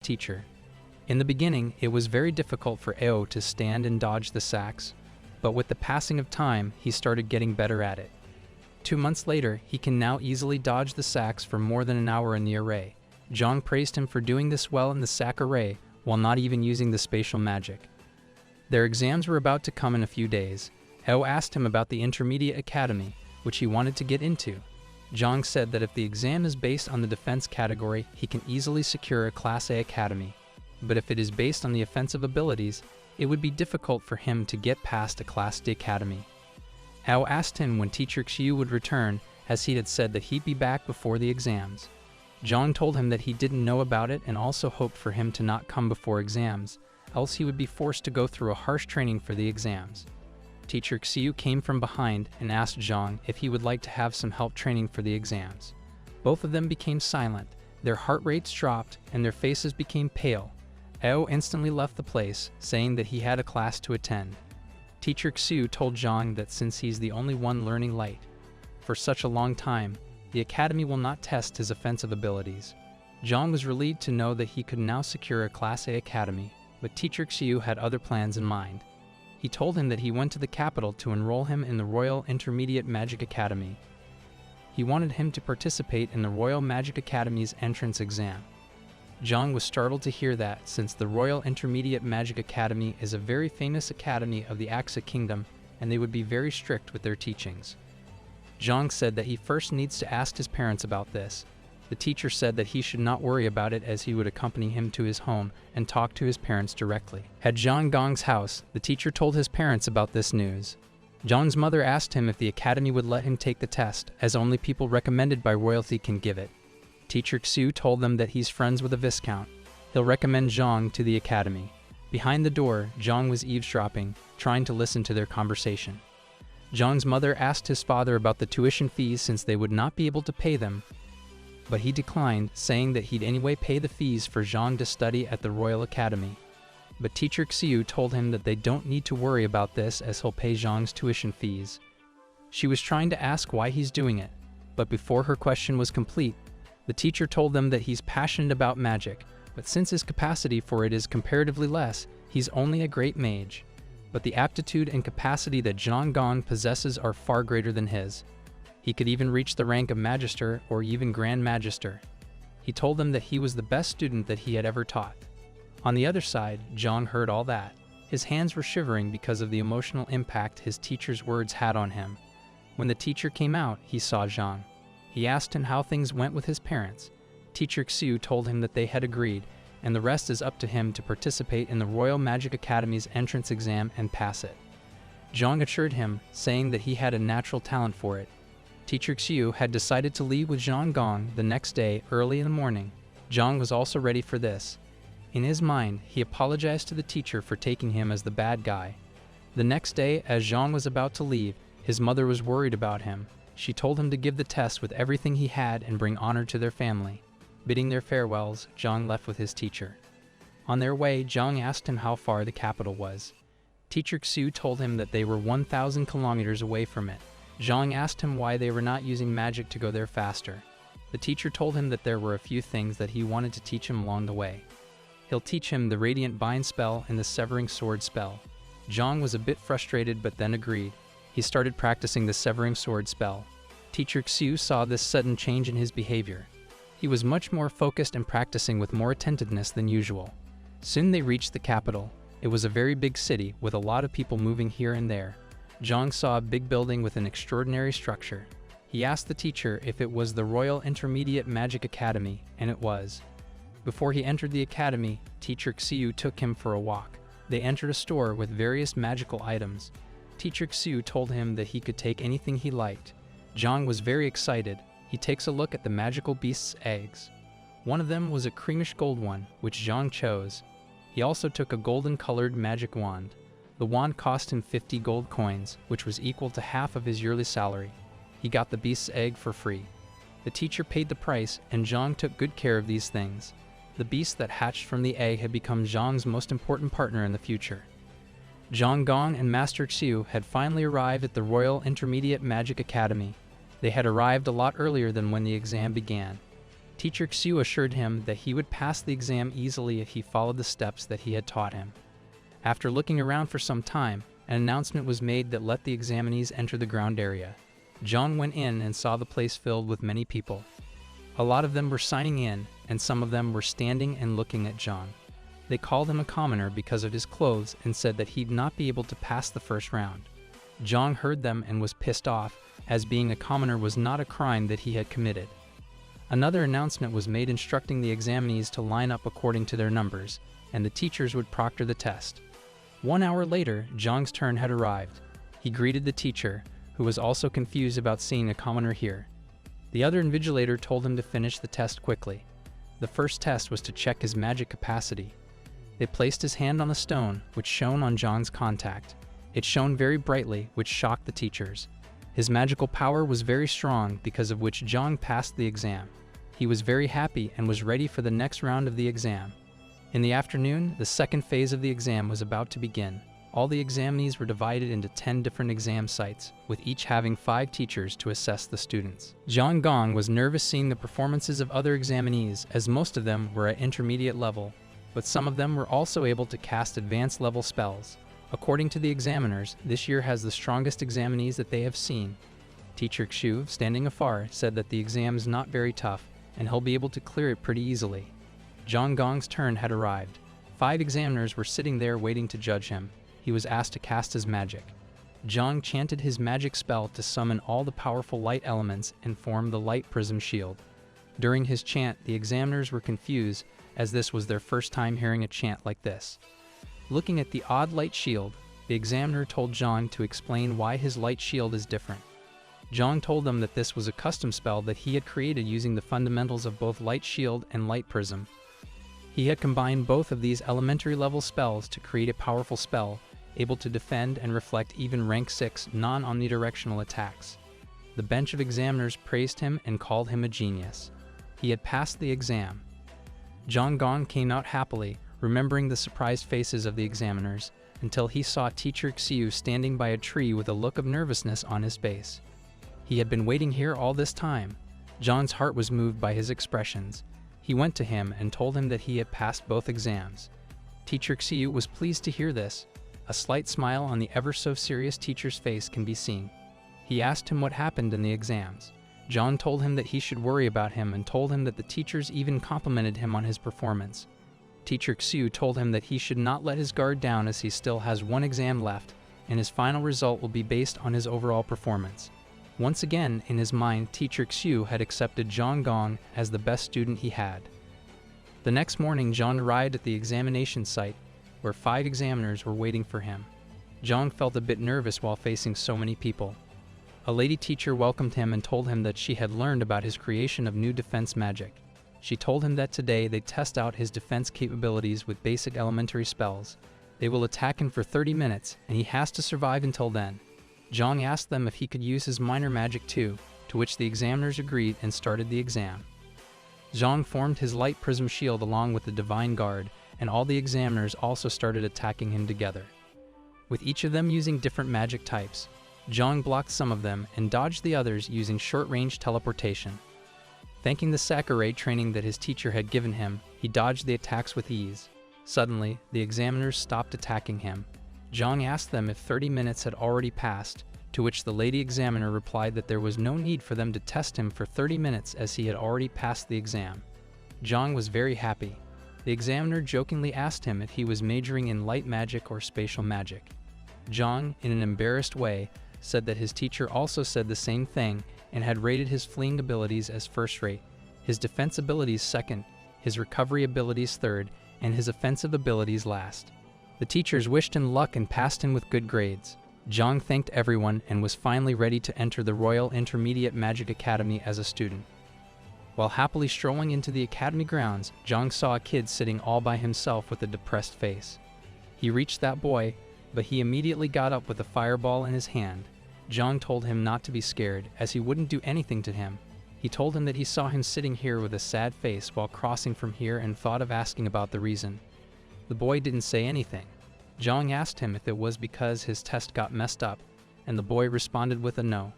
teacher. In the beginning, it was very difficult for Ao to stand and dodge the sacks, but with the passing of time, he started getting better at it. 2 months later, he can now easily dodge the sacks for more than an hour in the array. Zhang praised him for doing this well in the sack array while not even using the spatial magic. Their exams were about to come in a few days. Ao asked him about the intermediate academy, which he wanted to get into. Zhang said that if the exam is based on the defense category, he can easily secure a Class A academy. But if it is based on the offensive abilities, it would be difficult for him to get past a Class D academy. Ao asked him when Teacher Xiu would return, as he had said that he'd be back before the exams. Zhang told him that he didn't know about it and also hoped for him to not come before exams, else he would be forced to go through a harsh training for the exams. Teacher Xiu came from behind and asked Zhang if he would like to have some help training for the exams. Both of them became silent, their heart rates dropped, and their faces became pale. Ao instantly left the place, saying that he had a class to attend. Teacher Xiu told Zhang that since he's the only one learning light for such a long time, the academy will not test his offensive abilities. Zhang was relieved to know that he could now secure a Class A academy, but Teacher Xiu had other plans in mind. He told him that he went to the capital to enroll him in the Royal Intermediate Magic Academy. He wanted him to participate in the Royal Magic Academy's entrance exam. Zhang was startled to hear that, since the Royal Intermediate Magic Academy is a very famous academy of the Axa Kingdom, and they would be very strict with their teachings. Zhang said that he first needs to ask his parents about this. The teacher said that he should not worry about it as he would accompany him to his home and talk to his parents directly. At Zhang Gong's house, the teacher told his parents about this news. Zhang's mother asked him if the academy would let him take the test, as only people recommended by royalty can give it. Teacher Xiu told them that he's friends with a viscount. He'll recommend Zhang to the academy. Behind the door, Zhang was eavesdropping, trying to listen to their conversation. Zhang's mother asked his father about the tuition fees since they would not be able to pay them, but he declined, saying that he'd anyway pay the fees for Zhang to study at the Royal Academy. But Teacher Xiu told him that they don't need to worry about this as he'll pay Zhang's tuition fees. She was trying to ask why he's doing it, but before her question was complete, the teacher told them that he's passionate about magic, but since his capacity for it is comparatively less, he's only a great mage. But the aptitude and capacity that Zhang Gong possesses are far greater than his. He could even reach the rank of Magister or even Grand Magister. He told them that he was the best student that he had ever taught. On the other side, Zhang heard all that. His hands were shivering because of the emotional impact his teacher's words had on him. When the teacher came out, he saw Zhang. He asked him how things went with his parents. Teacher Xiu told him that they had agreed, and the rest is up to him to participate in the Royal Magic Academy's entrance exam and pass it. Zhang assured him, saying that he had a natural talent for it. Teacher Xiu had decided to leave with Zhang Gong the next day early in the morning. Zhang was also ready for this. In his mind, he apologized to the teacher for taking him as the bad guy. The next day, as Zhang was about to leave, his mother was worried about him. She told him to give the test with everything he had and bring honor to their family. Bidding their farewells, Zhang left with his teacher. On their way, Zhang asked him how far the capital was. Teacher Xiu told him that they were 1,000 kilometers away from it. Zhang asked him why they were not using magic to go there faster. The teacher told him that there were a few things that he wanted to teach him along the way. He'll teach him the Radiant Bind spell and the Severing Sword spell. Zhang was a bit frustrated but then agreed. He started practicing the Severing Sword spell. Teacher Xiu saw this sudden change in his behavior. He was much more focused and practicing with more attentiveness than usual. Soon they reached the capital. It was a very big city with a lot of people moving here and there. Zhang saw a big building with an extraordinary structure. He asked the teacher if it was the Royal Intermediate Magic Academy, and it was. Before he entered the academy, Teacher Xiu took him for a walk. They entered a store with various magical items. Teacher Xiu told him that he could take anything he liked. Zhang was very excited. He takes a look at the magical beast's eggs. One of them was a creamish gold one, which Zhang chose. He also took a golden-colored magic wand. The wand cost him 50 gold coins, which was equal to half of his yearly salary. He got the beast's egg for free. The teacher paid the price, and Zhang took good care of these things. The beast that hatched from the egg had become Zhang's most important partner in the future. Zhang Gong and Master Xiu had finally arrived at the Royal Intermediate Magic Academy. They had arrived a lot earlier than when the exam began. Teacher Xiu assured him that he would pass the exam easily if he followed the steps that he had taught him. After looking around for some time, an announcement was made that let the examinees enter the ground area. John went in and saw the place filled with many people. A lot of them were signing in, and some of them were standing and looking at John. They called him a commoner because of his clothes and said that he'd not be able to pass the first round. John heard them and was pissed off, as being a commoner was not a crime that he had committed. Another announcement was made instructing the examinees to line up according to their numbers, and the teachers would proctor the test. 1 hour later, Zhang's turn had arrived. He greeted the teacher, who was also confused about seeing a commoner here. The other invigilator told him to finish the test quickly. The first test was to check his magic capacity. They placed his hand on a stone, which shone on Zhang's contact. It shone very brightly, which shocked the teachers. His magical power was very strong, because of which Zhang passed the exam. He was very happy and was ready for the next round of the exam. In the afternoon, the second phase of the exam was about to begin. All the examinees were divided into 10 different exam sites, with each having 5 teachers to assess the students. Zhang Gong was nervous seeing the performances of other examinees, as most of them were at intermediate level, but some of them were also able to cast advanced level spells. According to the examiners, this year has the strongest examinees that they have seen. Teacher Xu, standing afar, said that the exam is not very tough, and he'll be able to clear it pretty easily. Zhang Gong's turn had arrived. 5 examiners were sitting there waiting to judge him. He was asked to cast his magic. Zhang chanted his magic spell to summon all the powerful light elements and form the light prism shield. During his chant, the examiners were confused, as this was their first time hearing a chant like this. Looking at the odd light shield, the examiner told Zhang to explain why his light shield is different. Zhang told them that this was a custom spell that he had created using the fundamentals of both light shield and light prism. He had combined both of these elementary level spells to create a powerful spell, able to defend and reflect even rank 6 non-omnidirectional attacks. The bench of examiners praised him and called him a genius. He had passed the exam. Zhang Gong came out happily, remembering the surprised faces of the examiners, until he saw Teacher Xiu standing by a tree with a look of nervousness on his face. He had been waiting here all this time. Zhang's heart was moved by his expressions. He went to him and told him that he had passed both exams. Teacher Xiu was pleased to hear this. A slight smile on the ever-so-serious teacher's face can be seen. He asked him what happened in the exams. Zhang told him that he should worry about him and told him that the teachers even complimented him on his performance. Teacher Xiu told him that he should not let his guard down, as he still has 1 exam left, and his final result will be based on his overall performance. Once again, in his mind, Teacher Xiu had accepted Zhang Gong as the best student he had. The next morning, Zhang arrived at the examination site, where 5 examiners were waiting for him. Zhang felt a bit nervous while facing so many people. A lady teacher welcomed him and told him that she had learned about his creation of new defense magic. She told him that today they test out his defense capabilities with basic elementary spells. They will attack him for 30 minutes, and he has to survive until then. Zhang asked them if he could use his minor magic too, to which the examiners agreed and started the exam. Zhang formed his light prism shield along with the divine guard, and all the examiners also started attacking him together. With each of them using different magic types, Zhang blocked some of them and dodged the others using short-range teleportation. Thanking the Sakurai training that his teacher had given him, he dodged the attacks with ease. Suddenly, the examiners stopped attacking him. Zhang asked them if 30 minutes had already passed, to which the lady examiner replied that there was no need for them to test him for 30 minutes as he had already passed the exam. Zhang was very happy. The examiner jokingly asked him if he was majoring in light magic or spatial magic. Zhang, in an embarrassed way, said that his teacher also said the same thing and had rated his fleeing abilities as first rate, his defense abilities second, his recovery abilities third, and his offensive abilities last. The teachers wished him luck and passed him with good grades. Zhang thanked everyone and was finally ready to enter the Royal Intermediate Magic Academy as a student. While happily strolling into the academy grounds, Zhang saw a kid sitting all by himself with a depressed face. He reached that boy, but he immediately got up with a fireball in his hand. Zhang told him not to be scared, as he wouldn't do anything to him. He told him that he saw him sitting here with a sad face while crossing from here and thought of asking about the reason. The boy didn't say anything. Zhang asked him if it was because his test got messed up, and the boy responded with a no.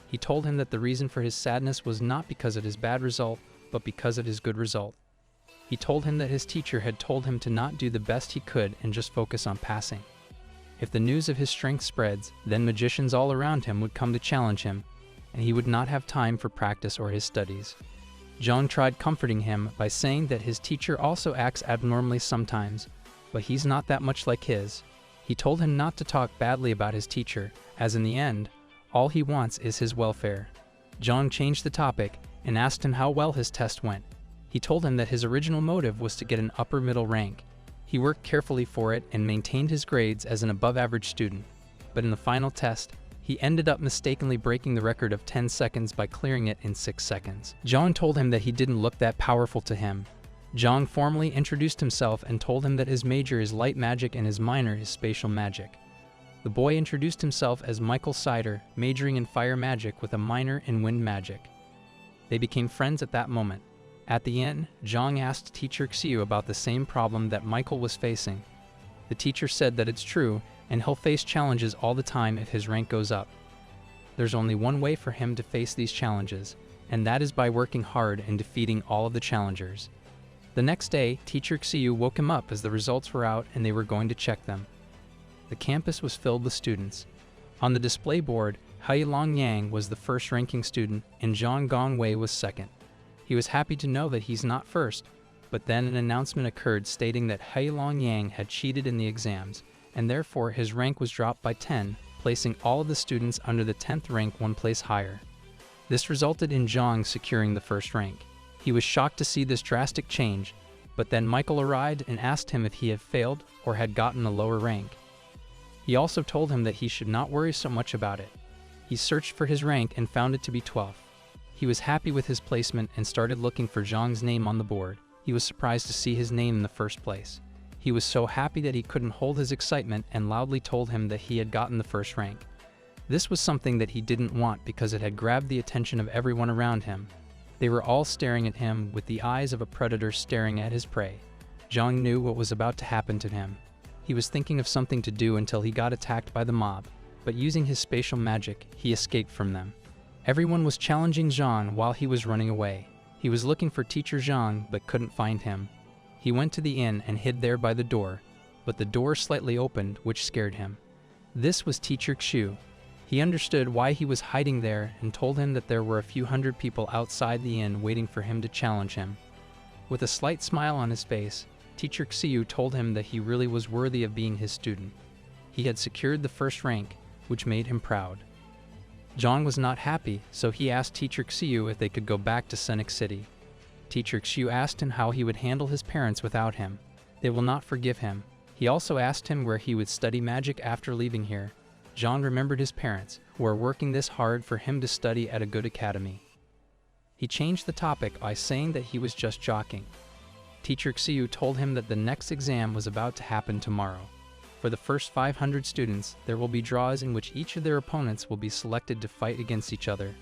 He told him that the reason for his sadness was not because of his bad result, but because of his good result. He told him that his teacher had told him to not do the best he could and just focus on passing. If the news of his strength spreads, then magicians all around him would come to challenge him, and he would not have time for practice or his studies. Zhang tried comforting him by saying that his teacher also acts abnormally sometimes, but he's not that much like his. He told him not to talk badly about his teacher, as in the end, all he wants is his welfare. Zhang changed the topic and asked him how well his test went. He told him that his original motive was to get an upper middle rank. He worked carefully for it and maintained his grades as an above-average student. But in the final test, he ended up mistakenly breaking the record of 10 seconds by clearing it in 6 seconds. Zhang told him that he didn't look that powerful to him. Zhang formally introduced himself and told him that his major is light magic and his minor is spatial magic. The boy introduced himself as Michael Sider, majoring in fire magic with a minor in wind magic. They became friends at that moment. At the end, Zhang asked teacher Xiu about the same problem that Michael was facing. The teacher said that it's true, and he'll face challenges all the time if his rank goes up. There's only one way for him to face these challenges, and that is by working hard and defeating all of the challengers. The next day, teacher Xiu woke him up as the results were out and they were going to check them. The campus was filled with students. On the display board, Hailong Yang was the first ranking student and Zhang Gongwei was second. He was happy to know that he's not first, but then an announcement occurred stating that Hailong Yang had cheated in the exams, and therefore his rank was dropped by 10, placing all of the students under the 10th rank one place higher. This resulted in Zhang securing the first rank. He was shocked to see this drastic change, but then Michael arrived and asked him if he had failed or had gotten a lower rank. He also told him that he should not worry so much about it. He searched for his rank and found it to be 12th. He was happy with his placement and started looking for Zhang's name on the board. He was surprised to see his name in the first place. He was so happy that he couldn't hold his excitement and loudly told him that he had gotten the first rank. This was something that he didn't want because it had grabbed the attention of everyone around him. They were all staring at him with the eyes of a predator staring at his prey. Zhang knew what was about to happen to him. He was thinking of something to do until he got attacked by the mob, but using his spatial magic, he escaped from them. Everyone was challenging Zhang while he was running away. He was looking for teacher Zhang but couldn't find him. He went to the inn and hid there by the door, but the door slightly opened, which scared him. This was teacher Xiu. He understood why he was hiding there and told him that there were a few hundred people outside the inn waiting for him to challenge him. With a slight smile on his face, teacher Xiu told him that he really was worthy of being his student. He had secured the first rank, which made him proud. Zhang was not happy, so he asked teacher Xiu if they could go back to Scenic City. Teacher Xiu asked him how he would handle his parents without him. They will not forgive him. He also asked him where he would study magic after leaving here. Zhang remembered his parents, who were working this hard for him to study at a good academy. He changed the topic by saying that he was just joking. Teacher Xiu told him that the next exam was about to happen tomorrow. For the first 500 students, there will be draws in which each of their opponents will be selected to fight against each other.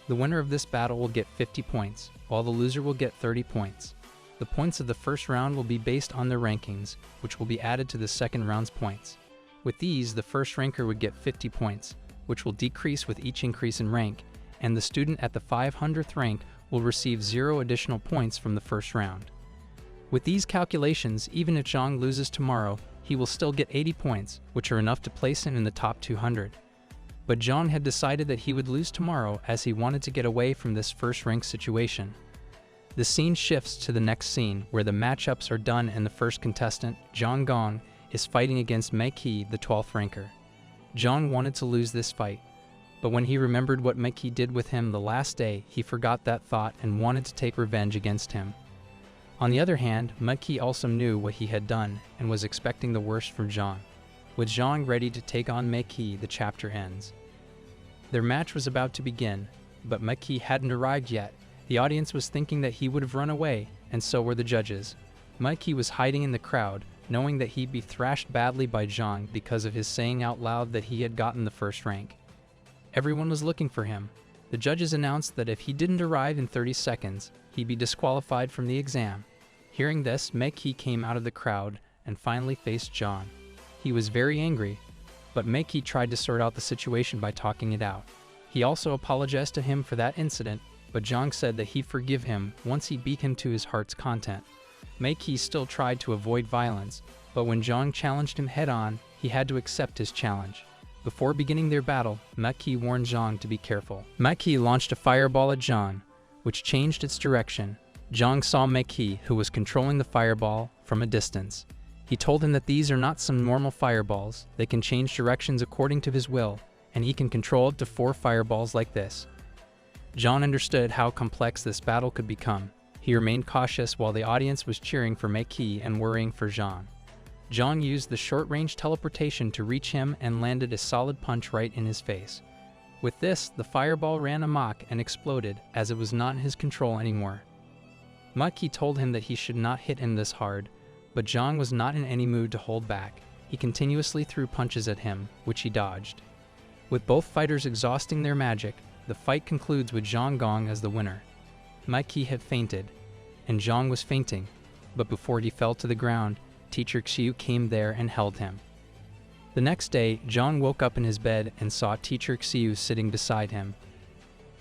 The winner of this battle will get 50 points, while the loser will get 30 points. The points of the first round will be based on their rankings, which will be added to the second round's points. With these, the first ranker would get 50 points, which will decrease with each increase in rank, and the student at the 500th rank will receive 0 additional points from the first round. With these calculations, even if Zhang loses tomorrow, he will still get 80 points, which are enough to place him in the top 200. But Zhang had decided that he would lose tomorrow as he wanted to get away from this first rank situation. The scene shifts to the next scene, where the matchups are done and the first contestant, Zhang Gong, is fighting against Mei Qi, the 12th ranker. Zhang wanted to lose this fight, but when he remembered what Mei Qi did with him the last day, he forgot that thought and wanted to take revenge against him. On the other hand, Mei Qi also knew what he had done and was expecting the worst from Zhang. With Zhang ready to take on Mei Qi, the chapter ends. Their match was about to begin, but Mei Qi hadn't arrived yet. The audience was thinking that he would have run away, and so were the judges. Mei Qi was hiding in the crowd, knowing that he'd be thrashed badly by Zhang because of his saying out loud that he had gotten the first rank. Everyone was looking for him. The judges announced that if he didn't arrive in 30 seconds, he'd be disqualified from the exam. Hearing this, Mei Qi came out of the crowd and finally faced Zhang. He was very angry, but Mei Qi tried to sort out the situation by talking it out. He also apologized to him for that incident, but Zhang said that he'd forgive him once he beat him to his heart's content. Mei-Qi still tried to avoid violence, but when Zhang challenged him head-on, he had to accept his challenge. Before beginning their battle, Mei-Qi warned Zhang to be careful. Mei-Qi launched a fireball at Zhang, which changed its direction. Zhang saw Mei-Qi, who was controlling the fireball, from a distance. He told him that these are not some normal fireballs, they can change directions according to his will, and he can control up to 4 fireballs like this. Zhang understood how complex this battle could become. He remained cautious while the audience was cheering for Mei-Qi and worrying for Zhang. Zhang used the short-range teleportation to reach him and landed a solid punch right in his face. With this, the fireball ran amok and exploded, as it was not in his control anymore. Mei-Qi told him that he should not hit him this hard, but Zhang was not in any mood to hold back. He continuously threw punches at him, which he dodged. With both fighters exhausting their magic, the fight concludes with Zhang Gong as the winner. Mei-Qi had fainted, and Zhang was fainting, but before he fell to the ground, Teacher Xiu came there and held him. The next day, Zhang woke up in his bed and saw Teacher Xiu sitting beside him.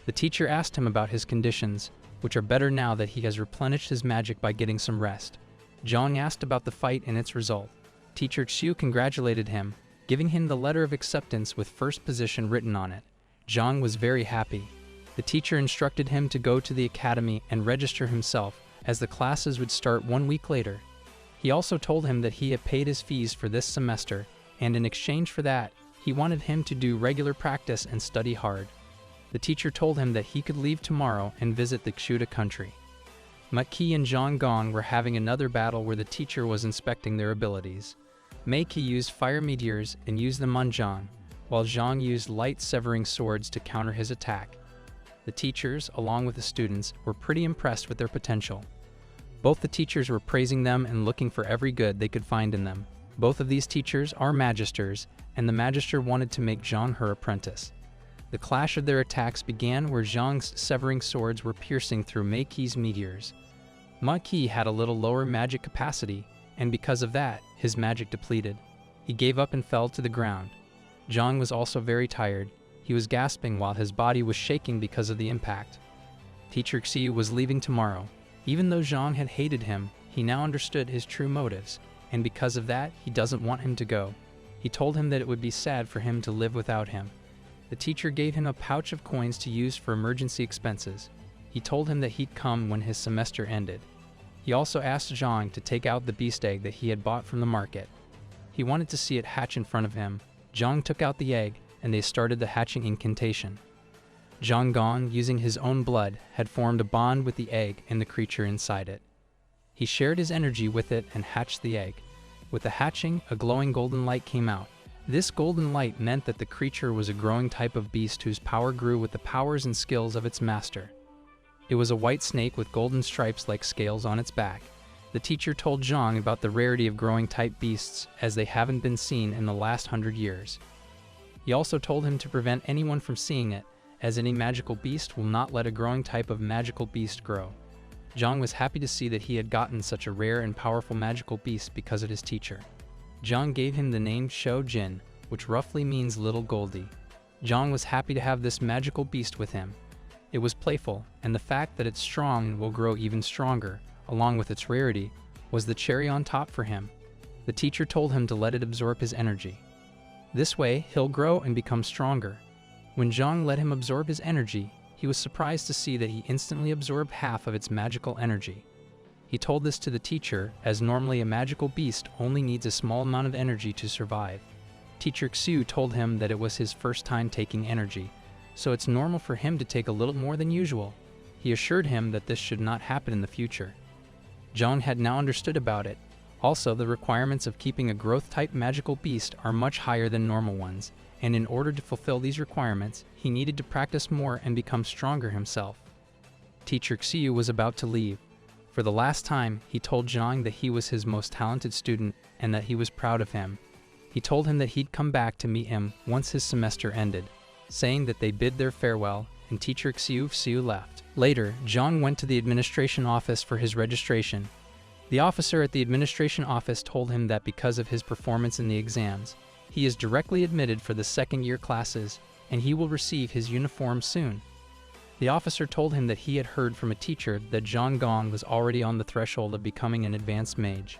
The teacher asked him about his conditions, which are better now that he has replenished his magic by getting some rest. Zhang asked about the fight and its result. Teacher Xiu congratulated him, giving him the letter of acceptance with first position written on it. Zhang was very happy. The teacher instructed him to go to the academy and register himself, as the classes would start 1 week later. He also told him that he had paid his fees for this semester, and in exchange for that, he wanted him to do regular practice and study hard. The teacher told him that he could leave tomorrow and visit the Xiuda country. Mei-Qi and Zhang Gong were having another battle where the teacher was inspecting their abilities. Mei-Qi used fire meteors and used them on Zhang, while Zhang used light severing swords to counter his attack. The teachers, along with the students, were pretty impressed with their potential. Both the teachers were praising them and looking for every good they could find in them. Both of these teachers are magisters, and the magister wanted to make Zhang her apprentice. The clash of their attacks began where Zhang's severing swords were piercing through Mei-Qi's meteors. Mei-Qi had a little lower magic capacity, and because of that, his magic depleted. He gave up and fell to the ground. Zhang was also very tired. He was gasping while his body was shaking because of the impact. Teacher Xiu was leaving tomorrow. Even though Zhang had hated him, he now understood his true motives, and because of that, he doesn't want him to go. He told him that it would be sad for him to live without him. The teacher gave him a pouch of coins to use for emergency expenses. He told him that he'd come when his semester ended. He also asked Zhang to take out the beast egg that he had bought from the market. He wanted to see it hatch in front of him. Zhang took out the egg, and they started the hatching incantation. Zhang Gong, using his own blood, had formed a bond with the egg and the creature inside it. He shared his energy with it and hatched the egg. With the hatching, a glowing golden light came out. This golden light meant that the creature was a growing type of beast whose power grew with the powers and skills of its master. It was a white snake with golden stripes like scales on its back. The teacher told Zhang about the rarity of growing type beasts, as they haven't been seen in the last 100 years. He also told him to prevent anyone from seeing it, as any magical beast will not let a growing type of magical beast grow. Zhang was happy to see that he had gotten such a rare and powerful magical beast because of his teacher. Zhang gave him the name Shou Jin, which roughly means Little Goldie. Zhang was happy to have this magical beast with him. It was playful, and the fact that it's strong and will grow even stronger, along with its rarity, was the cherry on top for him. The teacher told him to let it absorb his energy. This way, he'll grow and become stronger. When Zhang let him absorb his energy, he was surprised to see that he instantly absorbed half of its magical energy. He told this to the teacher, as normally a magical beast only needs a small amount of energy to survive. Teacher Xiu told him that it was his first time taking energy, so it's normal for him to take a little more than usual. He assured him that this should not happen in the future. Zhang had now understood about it. Also, the requirements of keeping a growth-type magical beast are much higher than normal ones, and in order to fulfill these requirements, he needed to practice more and become stronger himself. Teacher Xiu was about to leave. For the last time, he told Zhang that he was his most talented student and that he was proud of him. He told him that he'd come back to meet him once his semester ended, saying that they bid their farewell, and Teacher Xiu left. Later, Zhang went to the administration office for his registration. The officer at the administration office told him that because of his performance in the exams, he is directly admitted for the second-year classes, and he will receive his uniform soon. The officer told him that he had heard from a teacher that Zhang Gong was already on the threshold of becoming an advanced mage.